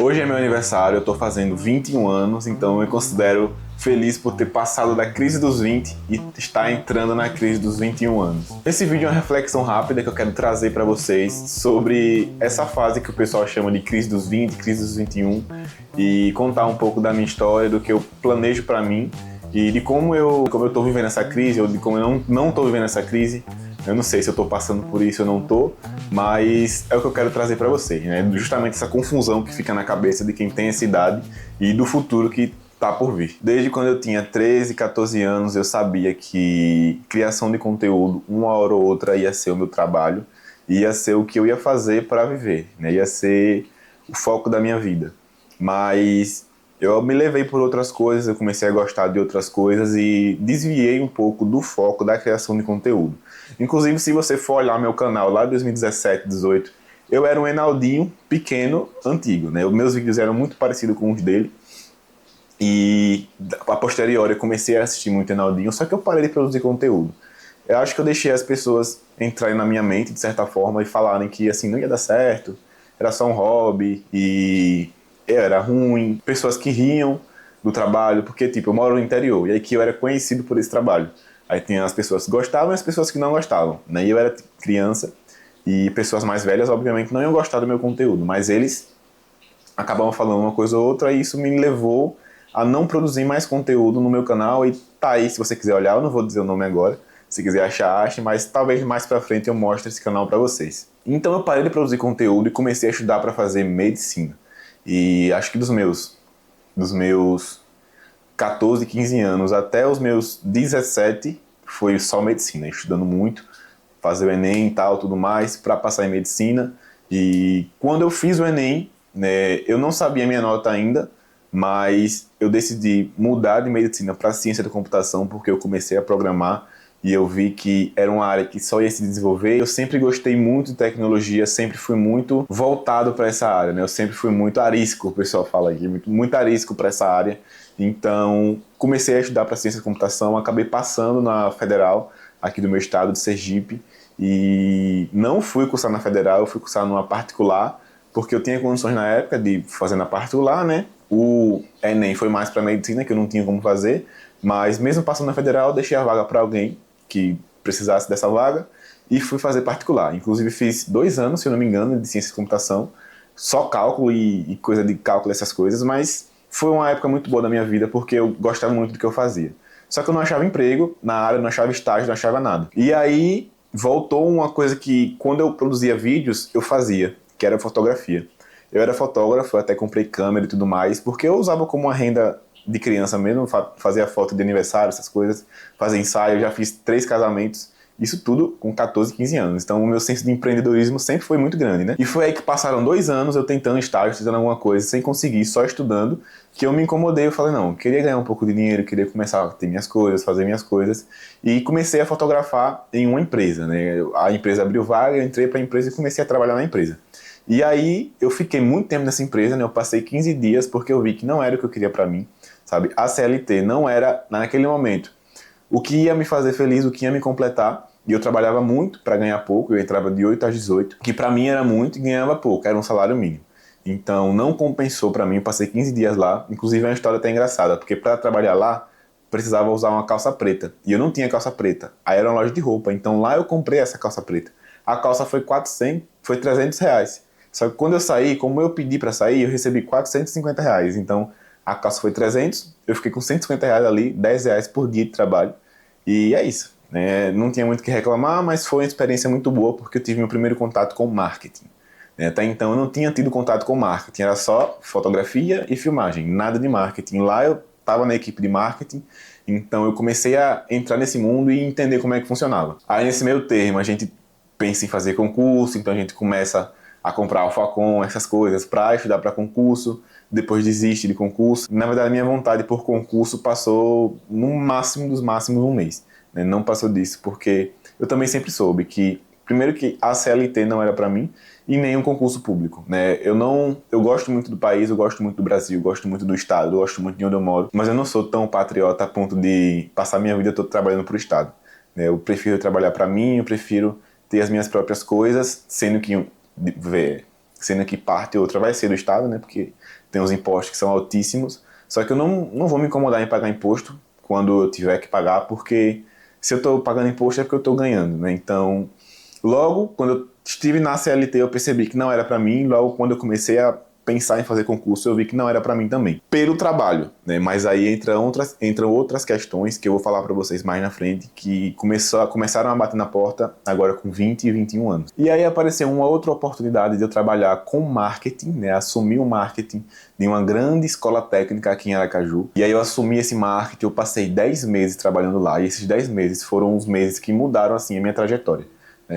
Hoje é meu aniversário, eu tô fazendo 21 anos, então eu me considero feliz por ter passado da crise dos 20 e estar entrando na crise dos 21 anos. Esse vídeo é uma reflexão rápida que eu quero trazer para vocês sobre essa fase que o pessoal chama de crise dos 20, crise dos 21 e contar um pouco da minha história, do que eu planejo para mim e de como eu tô vivendo essa crise ou de como eu não tô vivendo essa crise. Eu não sei se eu tô passando por isso ou não tô, mas é o que eu quero trazer para vocês, né? Justamente essa confusão que fica na cabeça de quem tem essa idade e do futuro que tá por vir. Desde quando eu tinha 13, 14 anos, eu sabia que criação de conteúdo, uma hora ou outra, ia ser o meu trabalho, ia ser o que eu ia fazer para viver, né? Ia ser o foco da minha vida. Mas eu me levei por outras coisas, eu comecei a gostar de outras coisas e desviei um pouco do foco da criação de conteúdo. Inclusive, se você for olhar meu canal lá de 2017, 2018, eu era um Enaldinho pequeno, antigo, né? Os meus vídeos eram muito parecidos com os dele. E a posteriori eu comecei a assistir muito Enaldinho, só que eu parei de produzir conteúdo. Eu acho que eu deixei as pessoas entrarem na minha mente, de certa forma, e falarem que assim, não ia dar certo, era só um hobby e era ruim. Pessoas que riam do trabalho, porque tipo, eu moro no interior, e aí que eu era conhecido por esse trabalho. Aí tinha as pessoas que gostavam e as pessoas que não gostavam, né? E eu era criança, e pessoas mais velhas, obviamente, não iam gostar do meu conteúdo, mas eles acabavam falando uma coisa ou outra, e isso me levou a não produzir mais conteúdo no meu canal. E tá aí, se você quiser olhar, eu não vou dizer o nome agora, se quiser achar, ache, mas talvez mais pra frente eu mostre esse canal pra vocês. Então eu parei de produzir conteúdo e comecei a estudar pra fazer medicina. E acho que dos meus 14, 15 anos até os meus 17 foi só medicina, estudando muito, fazer o Enem e tal, tudo mais, para passar em medicina. E quando eu fiz o Enem, né, eu não sabia a minha nota ainda, mas eu decidi mudar de medicina para ciência da computação porque eu comecei a programar e eu vi que era uma área que só ia se desenvolver. Eu sempre gostei muito de tecnologia, sempre fui muito voltado para essa área, né? Eu sempre fui muito arisco, o pessoal fala aqui, muito arisco para essa área. Então, comecei a estudar para ciência da computação, acabei passando na Federal, aqui do meu estado, de Sergipe, e não fui cursar na Federal, eu fui cursar numa particular, porque eu tinha condições na época de fazer na particular, né? O Enem foi mais para medicina, que eu não tinha como fazer, mas mesmo passando na Federal, eu deixei a vaga para alguém que precisasse dessa vaga e fui fazer particular. Inclusive fiz 2 anos, se eu não me engano, de ciência de computação, só cálculo e coisa de cálculo, essas coisas, mas foi uma época muito boa da minha vida porque eu gostava muito do que eu fazia. Só que eu não achava emprego na área, não achava estágio, não achava nada. E aí voltou uma coisa que quando eu produzia vídeos, eu fazia, que era fotografia. Eu era fotógrafo, até comprei câmera e tudo mais, porque eu usava como uma renda de criança mesmo, fazia foto de aniversário, essas coisas, fazia ensaio, eu já fiz 3 casamentos, isso tudo com 14, 15 anos. Então o meu senso de empreendedorismo sempre foi muito grande, né? E foi aí que passaram 2 anos eu tentando estágio, tentando alguma coisa, sem conseguir, só estudando, que eu me incomodei. Eu falei, não, eu queria ganhar um pouco de dinheiro, queria começar a ter minhas coisas, fazer minhas coisas, e comecei a fotografar em uma empresa, né? A empresa abriu vaga, eu entrei para a empresa e comecei a trabalhar na empresa. E aí eu fiquei muito tempo nessa empresa, né? Eu passei 15 dias porque eu vi que não era o que eu queria para mim, sabe? A CLT não era, naquele momento, o que ia me fazer feliz, o que ia me completar. E eu trabalhava muito para ganhar pouco, eu entrava de 8 às 18, que para mim era muito e ganhava pouco, era um salário mínimo. Então não compensou para mim, eu passei 15 dias lá, inclusive é uma história até engraçada, porque para trabalhar lá precisava usar uma calça preta, e eu não tinha calça preta, aí era uma loja de roupa, então lá eu comprei essa calça preta. A calça foi 400, foi 300 reais. Só que quando eu saí, como eu pedi para sair, eu recebi 450 reais. Então a calça foi 300, eu fiquei com 150 reais ali, 10 reais por dia de trabalho. E é isso, né? Não tinha muito o que reclamar, mas foi uma experiência muito boa porque eu tive meu primeiro contato com marketing. Até então eu não tinha tido contato com marketing, era só fotografia e filmagem, nada de marketing. Lá eu estava na equipe de marketing, então eu comecei a entrar nesse mundo e entender como é que funcionava. Aí nesse meio termo a gente pensa em fazer concurso, então a gente começa a comprar Alfacom, essas coisas, para estudar para concurso, depois desiste de concurso. Na verdade, minha vontade por concurso passou no máximo dos máximos um mês, né? Não passou disso, porque eu também sempre soube que, primeiro que a CLT não era para mim, e nem um concurso público, né? Eu gosto muito do país, eu gosto muito do Brasil, eu gosto muito do estado, eu gosto muito de onde eu moro, mas eu não sou tão patriota a ponto de passar minha vida toda trabalhando pro estado, né? Eu prefiro trabalhar para mim, eu prefiro ter as minhas próprias coisas, sendo que sendo que parte ou outra vai ser do Estado, né? Porque tem os impostos que são altíssimos. Só que eu não vou me incomodar em pagar imposto quando eu tiver que pagar, porque se eu estou pagando imposto é porque eu estou ganhando, né? Então, logo, quando eu estive na CLT, eu percebi que não era para mim. Logo, quando eu comecei a pensar em fazer concurso, eu vi que não era para mim também. Pelo trabalho, né? Mas aí entram outras questões que eu vou falar para vocês mais na frente, que começaram a bater na porta agora com 20 e 21 anos. E aí apareceu uma outra oportunidade de eu trabalhar com marketing, né? Assumir o marketing de uma grande escola técnica aqui em Aracaju. E aí eu assumi esse marketing, eu passei 10 meses trabalhando lá, e esses 10 meses foram os meses que mudaram, assim, a minha trajetória.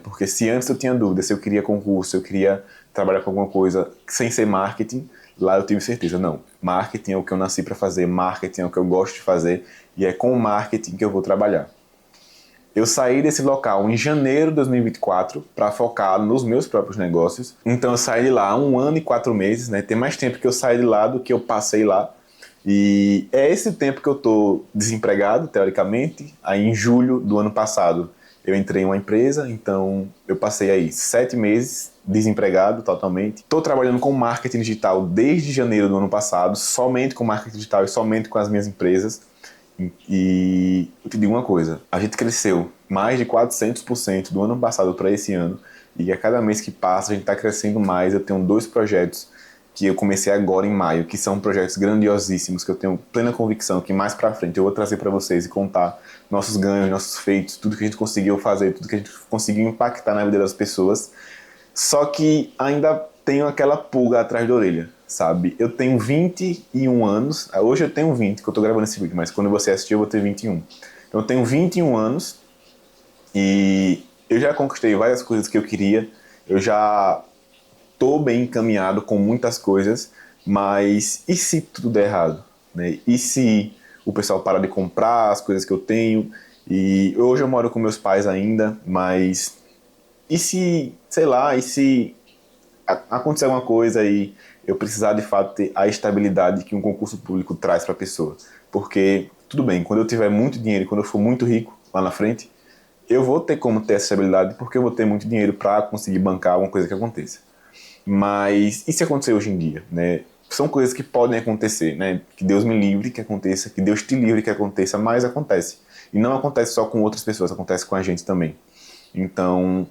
Porque se antes eu tinha dúvida se eu queria concurso, se eu queria trabalhar com alguma coisa sem ser marketing, lá eu tive certeza, não, marketing é o que eu nasci para fazer, marketing é o que eu gosto de fazer e é com o marketing que eu vou trabalhar. Eu saí desse local em janeiro de 2024 para focar nos meus próprios negócios. Então eu saí de lá há 1 ano e 4 meses, né? Tem mais tempo que eu saí de lá do que eu passei lá. E é esse tempo que eu estou desempregado, teoricamente. Aí em julho do ano passado eu entrei em uma empresa, então eu passei aí 7 meses desempregado totalmente. Estou trabalhando com marketing digital desde janeiro do ano passado, somente com marketing digital e somente com as minhas empresas. E eu te digo uma coisa, a gente cresceu mais de 400% do ano passado para esse ano, e a cada mês que passa a gente está crescendo mais. Eu tenho 2 projetos que eu comecei agora em maio, que são projetos grandiosíssimos, que eu tenho plena convicção que mais pra frente eu vou trazer para vocês e contar nossos ganhos, nossos feitos, tudo que a gente conseguiu fazer, tudo que a gente conseguiu impactar na vida das pessoas. Só que ainda tenho aquela pulga atrás da orelha, sabe? Eu tenho 21 anos, hoje eu tenho 20, que eu tô gravando esse vídeo, mas quando você assistir eu vou ter 21. Então eu tenho 21 anos e eu já conquistei várias coisas que eu queria, eu já tô bem encaminhado com muitas coisas, mas e se tudo der errado, né? E se o pessoal parar de comprar as coisas que eu tenho? E hoje eu moro com meus pais ainda, mas e se, sei lá, e se acontecer alguma coisa e eu precisar de fato ter a estabilidade que um concurso público traz para a pessoa? Porque, tudo bem, quando eu tiver muito dinheiro, quando eu for muito rico lá na frente, eu vou ter como ter essa estabilidade porque eu vou ter muito dinheiro para conseguir bancar alguma coisa que aconteça. Mas e se acontecer hoje em dia, né? São coisas que podem acontecer, né? Que Deus me livre que aconteça, que Deus te livre que aconteça, mas acontece. E não acontece só com outras pessoas, acontece com a gente também. Então,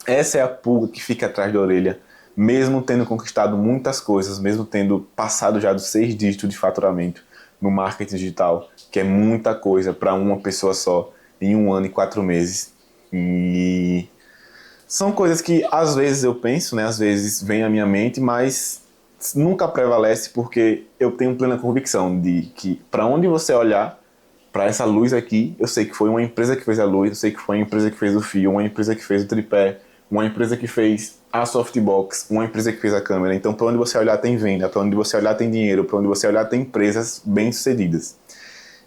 essa é a pulga que fica atrás da orelha, mesmo tendo conquistado muitas coisas, mesmo tendo passado já dos 6 dígitos de faturamento no marketing digital, que é muita coisa para uma pessoa só, em 1 ano e 4 meses. E são coisas que às vezes eu penso, né? Às vezes vem à minha mente, mas nunca prevalece porque eu tenho plena convicção de que para onde você olhar, para essa luz aqui, eu sei que foi uma empresa que fez a luz, eu sei que foi uma empresa que fez o fio, uma empresa que fez o tripé, uma empresa que fez a softbox, uma empresa que fez a câmera. Então, para onde você olhar tem venda, para onde você olhar tem dinheiro, para onde você olhar tem empresas bem-sucedidas.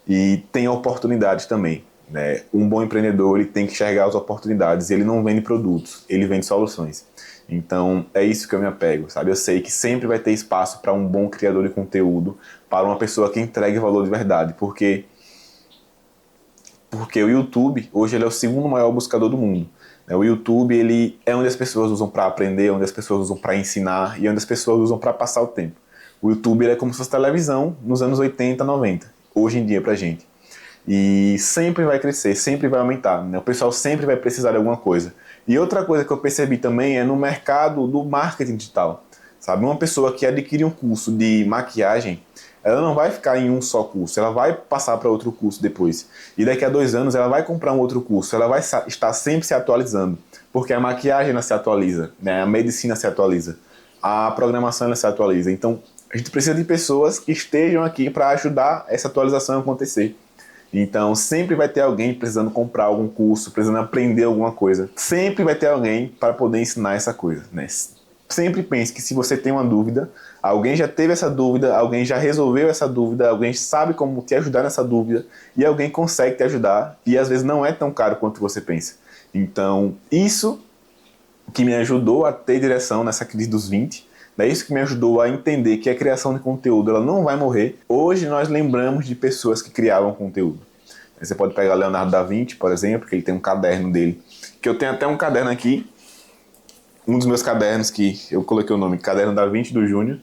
E tem oportunidades também, né? Um bom empreendedor, ele tem que enxergar as oportunidades, ele não vende produtos, ele vende soluções. Então, é isso que eu me apego, sabe? Eu sei que sempre vai ter espaço para um bom criador de conteúdo, para uma pessoa que entregue valor de verdade, porque o YouTube, hoje ele é o 2º maior buscador do mundo. O YouTube, ele é onde as pessoas usam para aprender, onde as pessoas usam para ensinar e onde as pessoas usam para passar o tempo. O YouTube ele é como se fosse televisão nos anos 80, 90, hoje em dia pra gente. E sempre vai crescer, sempre vai aumentar, né? O pessoal sempre vai precisar de alguma coisa. E outra coisa que eu percebi também é no mercado do marketing digital, sabe? Uma pessoa que adquire um curso de maquiagem, ela não vai ficar em um só curso, ela vai passar para outro curso depois. E daqui a 2 anos ela vai comprar um outro curso, ela vai estar sempre se atualizando, porque a maquiagem ela se atualiza, né? A medicina se atualiza, a programação ela se atualiza. Então a gente precisa de pessoas que estejam aqui para ajudar essa atualização a acontecer. Então sempre vai ter alguém precisando comprar algum curso, precisando aprender alguma coisa. Sempre vai ter alguém para poder ensinar essa coisa, né? Sempre pense que se você tem uma dúvida, alguém já teve essa dúvida, alguém já resolveu essa dúvida, alguém sabe como te ajudar nessa dúvida e alguém consegue te ajudar e às vezes não é tão caro quanto você pensa. Então isso que me ajudou a ter direção nessa crise dos 20, é isso que me ajudou a entender que a criação de conteúdo ela não vai morrer. Hoje nós lembramos de pessoas que criavam conteúdo. Você pode pegar Leonardo da Vinci, por exemplo, que ele tem um caderno dele, que eu tenho até um caderno aqui, um dos meus cadernos, que eu coloquei o nome Caderno da Vinci do Júnior,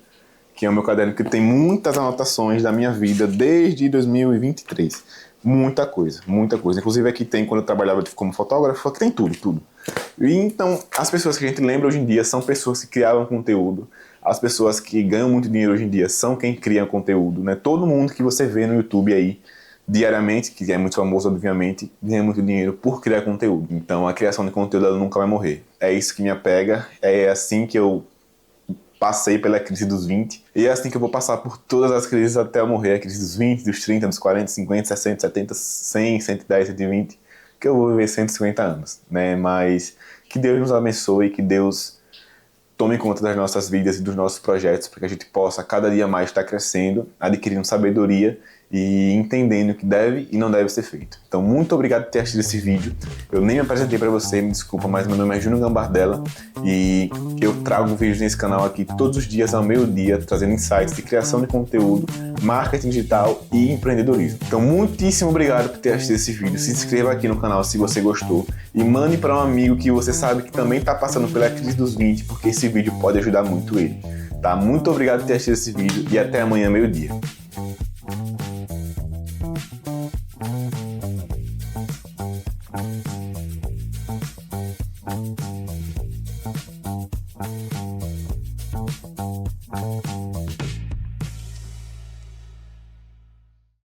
que é o meu caderno que tem muitas anotações da minha vida desde 2023. Muita coisa, muita coisa. Inclusive aqui tem, quando eu trabalhava como fotógrafo, aqui tem tudo, tudo. E então, as pessoas que a gente lembra hoje em dia são pessoas que criavam conteúdo. As pessoas que ganham muito dinheiro hoje em dia são quem cria conteúdo, né? Todo mundo que você vê no YouTube aí, diariamente, que é muito famoso, obviamente, ganha muito dinheiro por criar conteúdo. Então, a criação de conteúdo, ela nunca vai morrer. É isso que me apega, é assim que eu passei pela crise dos 20, e é assim que eu vou passar por todas as crises até eu morrer, a crise dos 20, dos 30, dos 40, 50, 60, 70, 100, 110, 120, que eu vou viver 150 anos, né? Mas que Deus nos abençoe, que Deus tome conta das nossas vidas e dos nossos projetos, para que a gente possa cada dia mais estar crescendo, adquirindo sabedoria e entendendo o que deve e não deve ser feito. Então, muito obrigado por ter assistido esse vídeo. Eu nem me apresentei para você, me desculpa, mas meu nome é Júnior Gambardella e eu trago vídeos nesse canal aqui todos os dias ao meio-dia, trazendo insights de criação de conteúdo, marketing digital e empreendedorismo. Então, muitíssimo obrigado por ter assistido esse vídeo. Se inscreva aqui no canal se você gostou e mande para um amigo que você sabe que também está passando pela crise dos 20, porque esse vídeo pode ajudar muito ele. Tá? Muito obrigado por ter assistido esse vídeo e até amanhã, meio-dia.